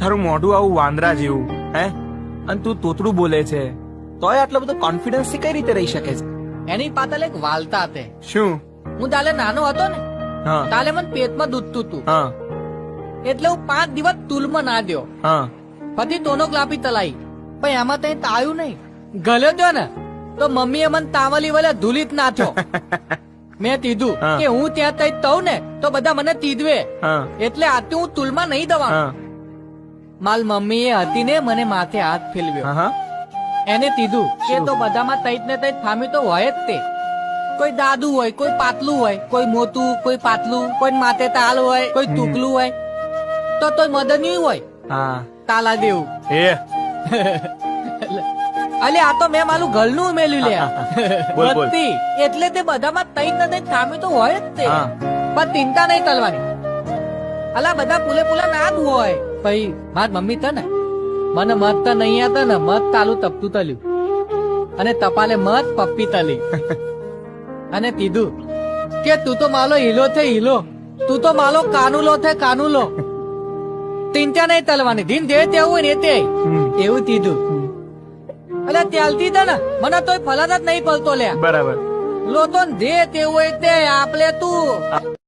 તારું મોઢું આવું વાંદરા જેવું હે, અને તું તોતડું બોલે છે તોય આટલો બધો કોન્ફિડન્સ થી કઈ રીતે રહી શકે છે? એની પાછળ એક વાલતા હતી. શું? હું તાલે નાનો હતો ને, હા તાલે મને પેટમાં દૂધતું હતું, હા એટલે હું 5 દિવસ તુલમાં ના દ્યો. હા પછી ટોનોગ્રાફી તલાઈ, પણ એમાં તઈ તાયું નહીં. ગલ્યો થયો ને તો મમ્મીએ મને તાવલી વલે ધૂલિત નાખ્યો. મેં કીધું હા. કે હું ત્યાં તઈ તઉ ને તો બધા મને તીધવે, હા એટલે આથી હું તુલમાં નહીં દવા. હા માલ મમ્મી એ હતી ને મને માથે હાથ ફેરવ્યો. હા હા એને કીધું કે શું? તો બધામાં તઈત ને તઈત ફામી તો હોય જ તે. કોઈ દાદુ હોય, કોઈ પાતલું હોય, કોઈ મોટું, કોઈ પાતલું, કોઈ માથે તાલ હોય, કોઈ ટૂકલું હોય, તો તોય મદની હોય હા તાલા દેવું. એ અલે આ તો મેં મારું ઘરનું ઉમેલ્યું લે. બોલ, બોલ. બત્તી. એટલે તે બધામાં તઈત ને તઈત ફામી તો હોય જ તે. હા. પણ ચિંતા નહીં કરવાની. અલા બધા પુલે પુલા ના જ હોય. ભાઈ માર મમ્મી તો ને મને મત તો નહીં હતા ને, મત તાલું તપતું તલ્યું અને તપાલે મત પપ્પી તલી અને કીધું કે તું તો માલો હીલો છે હીલો, તું તો માલો કાનુલો છે કાનુલો. ચિંતા નહીં તલવાની, દિન જે તેવું હોય ને તે એવું કીધું. એટલે ત્યાલતી હતા ને મને તોય ફલાદ જ નહીં પડતો લે. બરાબર. લોતો જે તેવું હોય તે આપલે તું